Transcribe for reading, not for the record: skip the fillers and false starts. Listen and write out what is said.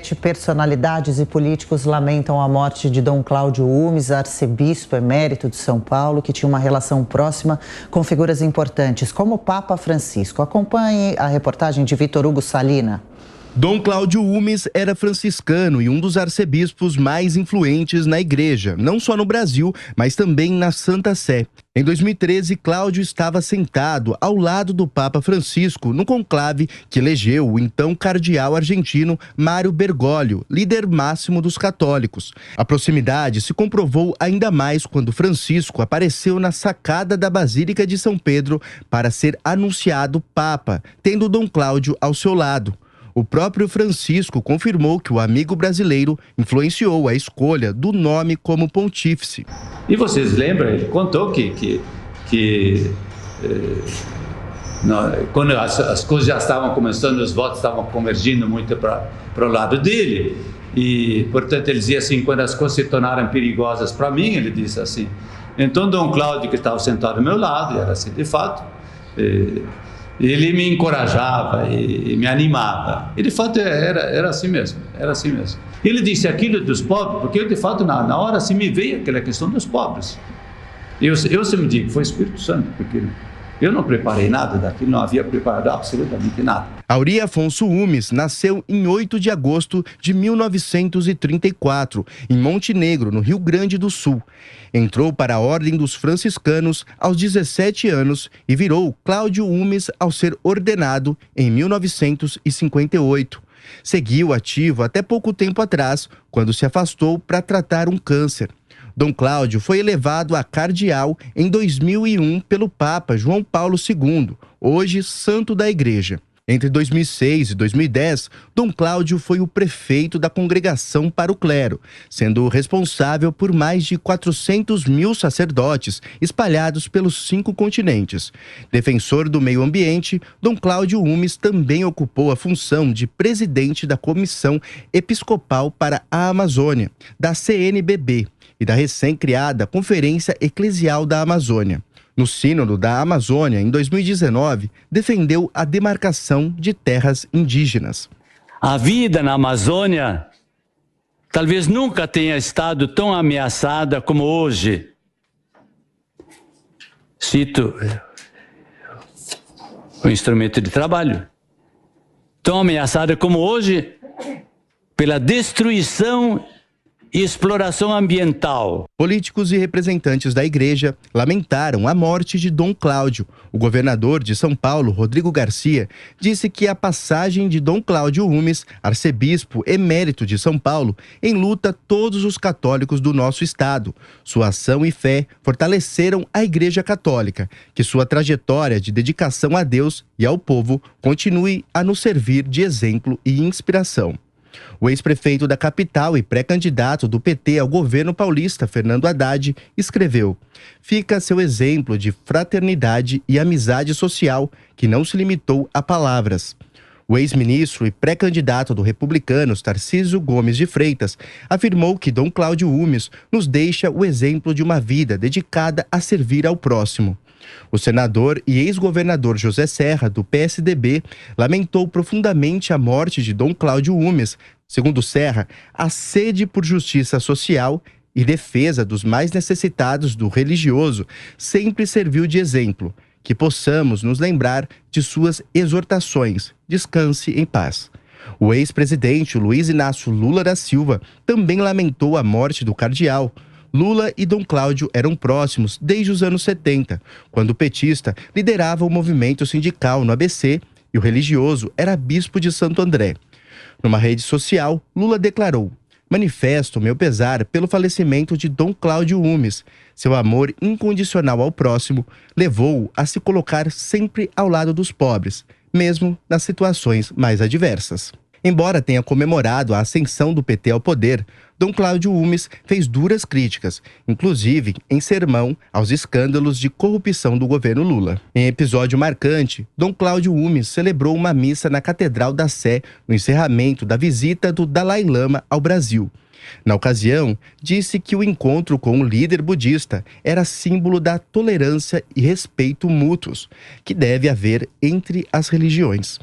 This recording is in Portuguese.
internet, personalidades e políticos lamentam a morte de Dom Cláudio Hummes, arcebispo emérito de São Paulo, que tinha uma relação próxima com figuras importantes, como o Papa Francisco. Acompanhe a reportagem de Vitor Hugo Salina. Dom Cláudio Hummes era franciscano e um dos arcebispos mais influentes na igreja, não só no Brasil, mas também na Santa Sé. Em 2013, Cláudio estava sentado ao lado do Papa Francisco no conclave que elegeu o então cardeal argentino Mário Bergoglio, líder máximo dos católicos. A proximidade se comprovou ainda mais quando Francisco apareceu na sacada da Basílica de São Pedro para ser anunciado Papa, tendo Dom Cláudio ao seu lado. O próprio Francisco confirmou que o amigo brasileiro influenciou a escolha do nome como pontífice. E vocês lembram, ele contou quando as coisas já estavam começando, os votos estavam convergindo muito para o lado dele, e portanto ele dizia assim, quando as coisas se tornaram perigosas para mim, ele disse assim, então Dom Cláudio, que estava sentado ao meu lado, e era assim de fato, ele me encorajava e me animava. E de fato era assim mesmo, era assim mesmo. Ele disse aquilo dos pobres, porque eu de fato na hora assim me veio aquela questão dos pobres. Eu sempre digo, foi o Espírito Santo, porque eu não preparei nada daquilo, não havia preparado absolutamente nada. Auri Afonso Hummes nasceu em 8 de agosto de 1934, em Montenegro, no Rio Grande do Sul. Entrou para a Ordem dos Franciscanos aos 17 anos e virou Cláudio Hummes ao ser ordenado em 1958. Seguiu ativo até pouco tempo atrás, quando se afastou para tratar um câncer. Dom Cláudio foi elevado a cardeal em 2001 pelo Papa João Paulo II, hoje santo da Igreja. Entre 2006 e 2010, Dom Cláudio foi o prefeito da Congregação para o Clero, sendo responsável por mais de 400 mil sacerdotes espalhados pelos 5 continentes. Defensor do meio ambiente, Dom Cláudio Hummes também ocupou a função de presidente da Comissão Episcopal para a Amazônia, da CNBB, e da recém-criada Conferência Eclesial da Amazônia. No Sínodo da Amazônia, em 2019, defendeu a demarcação de terras indígenas. A vida na Amazônia talvez nunca tenha estado tão ameaçada como hoje. Cito o instrumento de trabalho. Tão ameaçada como hoje pela destruição e exploração ambiental. Políticos e representantes da igreja lamentaram a morte de Dom Cláudio. O governador de São Paulo, Rodrigo Garcia, disse que a passagem de Dom Cláudio Hummes, arcebispo emérito de São Paulo, enluta todos os católicos do nosso estado. Sua ação e fé fortaleceram a Igreja Católica, que sua trajetória de dedicação a Deus e ao povo continue a nos servir de exemplo e inspiração. O ex-prefeito da capital e pré-candidato do PT ao governo paulista, Fernando Haddad, escreveu: "Fica seu exemplo de fraternidade e amizade social, que não se limitou a palavras." O ex-ministro e pré-candidato do Republicanos, Tarcísio Gomes de Freitas, afirmou que Dom Cláudio Hummes nos deixa o exemplo de uma vida dedicada a servir ao próximo. O senador e ex-governador José Serra, do PSDB, lamentou profundamente a morte de Dom Cláudio Hummes. Segundo Serra, a sede por justiça social e defesa dos mais necessitados do religioso sempre serviu de exemplo. Que possamos nos lembrar de suas exortações. Descanse em paz. O ex-presidente Luiz Inácio Lula da Silva também lamentou a morte do cardeal. Lula e Dom Cláudio eram próximos desde os anos 70, quando o petista liderava o movimento sindical no ABC e o religioso era bispo de Santo André. Numa rede social, Lula declarou: "Manifesto meu pesar pelo falecimento de Dom Cláudio Hummes. Seu amor incondicional ao próximo levou-o a se colocar sempre ao lado dos pobres, mesmo nas situações mais adversas." Embora tenha comemorado a ascensão do PT ao poder, Dom Cláudio Hummes fez duras críticas, inclusive em sermão aos escândalos de corrupção do governo Lula. Em episódio marcante, Dom Cláudio Hummes celebrou uma missa na Catedral da Sé no encerramento da visita do Dalai Lama ao Brasil. Na ocasião, disse que o encontro com o líder budista era símbolo da tolerância e respeito mútuos que deve haver entre as religiões.